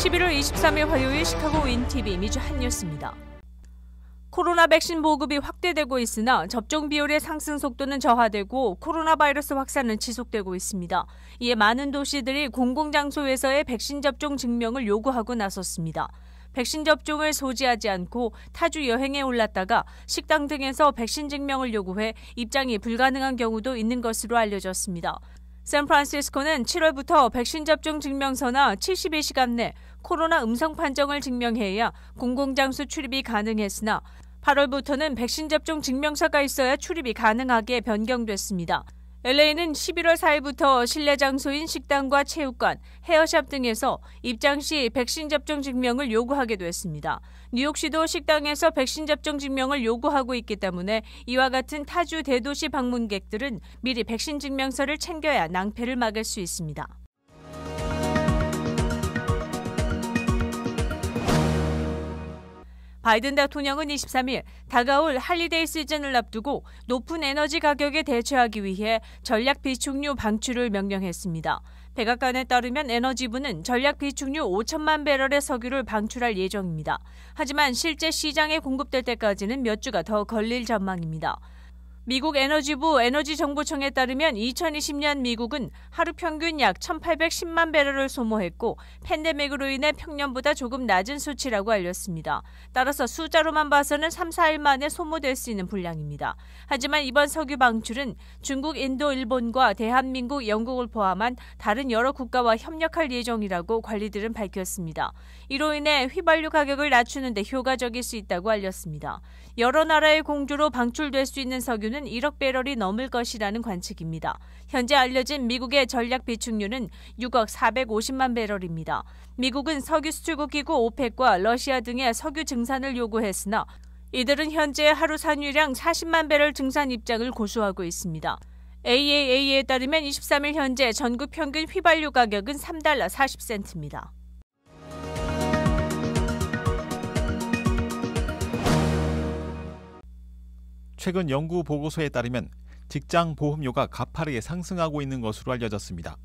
11월 23일 화요일 시카고 윈TV 미주 핫뉴스입니다. 코로나 백신 보급이 확대되고 있으나 접종 비율의 상승 속도는 저하되고 코로나 바이러스 확산은 지속되고 있습니다. 이에 많은 도시들이 공공장소에서의 백신 접종 증명을 요구하고 나섰습니다. 백신 접종을 소지하지 않고 타주 여행에 올랐다가 식당 등에서 백신 증명을 요구해 입장이 불가능한 경우도 있는 것으로 알려졌습니다. 샌프란시스코는 7월부터 백신 접종 증명서나 72시간 내 코로나 음성 판정을 증명해야 공공장소 출입이 가능했으나 8월부터는 백신 접종 증명서가 있어야 출입이 가능하게 변경됐습니다. LA는 11월 4일부터 실내 장소인 식당과 체육관, 헤어샵 등에서 입장 시 백신 접종 증명을 요구하게 됐습니다. 뉴욕시도 식당에서 백신 접종 증명을 요구하고 있기 때문에 이와 같은 타주 대도시 방문객들은 미리 백신 증명서를 챙겨야 낭패를 막을 수 있습니다. 바이든 대통령은 23일 다가올 할리데이 시즌을 앞두고 높은 에너지 가격에 대처하기 위해 전략 비축유 방출을 명령했습니다. 백악관에 따르면 에너지부는 전략 비축유 5천만 배럴의 석유를 방출할 예정입니다. 하지만 실제 시장에 공급될 때까지는 몇 주가 더 걸릴 전망입니다. 미국 에너지부 에너지정보청에 따르면 2020년 미국은 하루 평균 약 1,810만 배럴을 소모했고 팬데믹으로 인해 평년보다 조금 낮은 수치라고 알렸습니다. 따라서 숫자로만 봐서는 3, 4일 만에 소모될 수 있는 분량입니다. 하지만 이번 석유 방출은 중국, 인도, 일본과 대한민국, 영국을 포함한 다른 여러 국가와 협력할 예정이라고 관리들은 밝혔습니다. 이로 인해 휘발유 가격을 낮추는 데 효과적일 수 있다고 알렸습니다. 여러 나라의 공조로 방출될 수 있는 석유는 1억 배럴이 넘을 것이라는 관측입니다. 현재 알려진 미국의 전략 비축유는 6억 450만 배럴입니다. 미국은 석유 수출국 기구 오펙과 러시아 등의 석유 증산을 요구했으나 이들은 현재 하루 산유량 40만 배럴 증산 입장을 고수하고 있습니다. AAA에 따르면 23일 현재 전국 평균 휘발유 가격은 $3 40센트입니다. 최근 연구 보고서에 따르면 직장 보험료가 가파르게 상승하고 있는 것으로 알려졌습니다.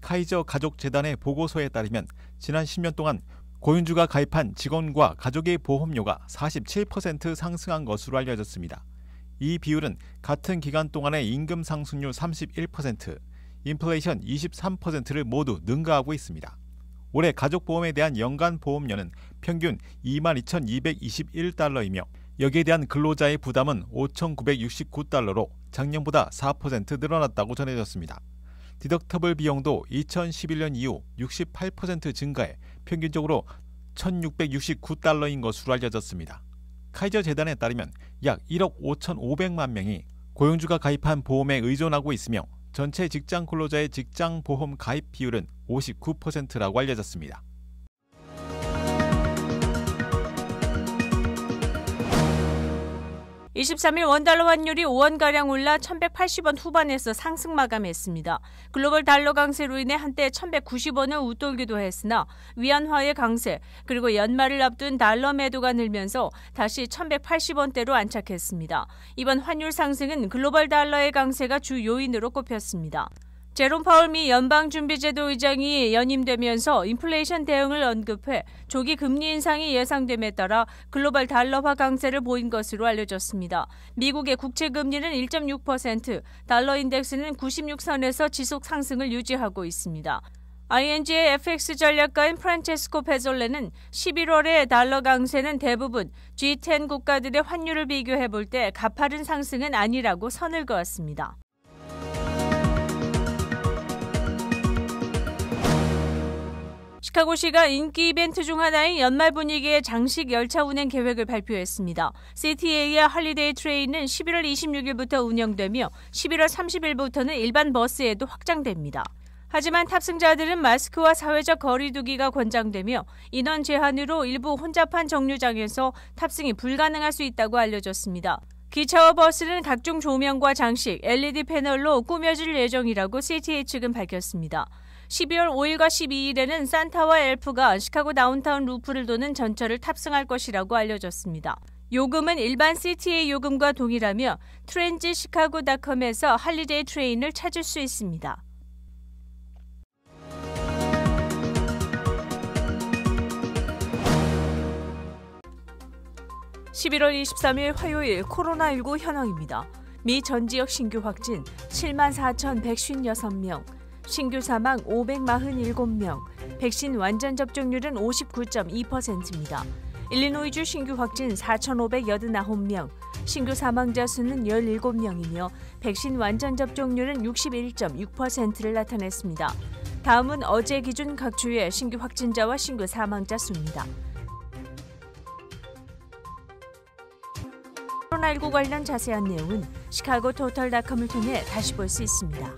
카이저 가족재단의 보고서에 따르면 지난 10년 동안 고용주가 가입한 직원과 가족의 보험료가 47% 상승한 것으로 알려졌습니다. 이 비율은 같은 기간 동안의 임금 상승률 31%, 인플레이션 23%를 모두 능가하고 있습니다. 올해 가족보험에 대한 연간 보험료는 평균 22,221달러이며 여기에 대한 근로자의 부담은 5,969달러로 작년보다 4% 늘어났다고 전해졌습니다. 디덕터블 비용도 2011년 이후 68% 증가해 평균적으로 1,669달러인 것으로 알려졌습니다. 카이저 재단에 따르면 약 1억 5,500만 명이 고용주가 가입한 보험에 의존하고 있으며 전체 직장 근로자의 직장 보험 가입 비율은 59%라고 알려졌습니다. (23일) 원달러 환율이 5원가량 올라 1,180원 후반에서 상승 마감했습니다. 글로벌 달러 강세로 인해 한때 1,190원을 웃돌기도 했으나 위안화의 강세 그리고 연말을 앞둔 달러 매도가 늘면서 다시 1,180원대로 안착했습니다. 이번 환율 상승은 글로벌 달러의 강세가 주 요인으로 꼽혔습니다. 제롬 파월 미 연방준비제도 의장이 연임되면서 인플레이션 대응을 언급해 조기 금리 인상이 예상됨에 따라 글로벌 달러화 강세를 보인 것으로 알려졌습니다. 미국의 국채 금리는 1.6%, 달러 인덱스는 96선에서 지속 상승을 유지하고 있습니다. ING의 FX 전략가인 프란체스코 페졸레는 11월의 달러 강세는 대부분 G10 국가들의 환율을 비교해 볼 때 가파른 상승은 아니라고 선을 그었습니다. 시카고시가 인기 이벤트 중 하나인 연말 분위기의 장식 열차 운행 계획을 발표했습니다. CTA와 할리데이 트레인은 11월 26일부터 운영되며 11월 30일부터는 일반 버스에도 확장됩니다. 하지만 탑승자들은 마스크와 사회적 거리 두기가 권장되며 인원 제한으로 일부 혼잡한 정류장에서 탑승이 불가능할 수 있다고 알려졌습니다. 기차와 버스는 각종 조명과 장식, LED 패널로 꾸며질 예정이라고 CTA 측은 밝혔습니다. 12월 5일과 12일에는 산타와 엘프가 시카고 다운타운 루프를 도는 전철을 탑승할 것이라고 알려졌습니다. 요금은 일반 CTA 요금과 동일하며 transitchicago.com에서 할리데이 트레인을 찾을 수 있습니다. 11월 23일 화요일 코로나19 현황입니다. 미 전 지역 신규 확진 74,156명, 신규 사망 547명, 백신 완전 접종률은 59.2%입니다. 일리노이주 신규 확진 4,589명, 신규 사망자 수는 17명이며 백신 완전 접종률은 61.6%를 나타냈습니다. 다음은 어제 기준 각 주의 신규 확진자와 신규 사망자 수입니다. 코로나19 관련 자세한 내용은 시카고토털닷컴을 통해 다시 볼 수 있습니다.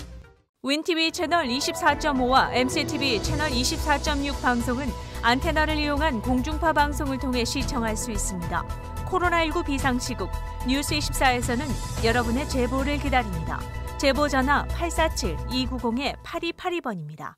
윈TV 채널 24.5와 MCTV 채널 24.6 방송은 안테나를 이용한 공중파 방송을 통해 시청할 수 있습니다. 코로나19 비상시국 뉴스24에서는 여러분의 제보를 기다립니다. 제보 전화 847-290-8282번입니다.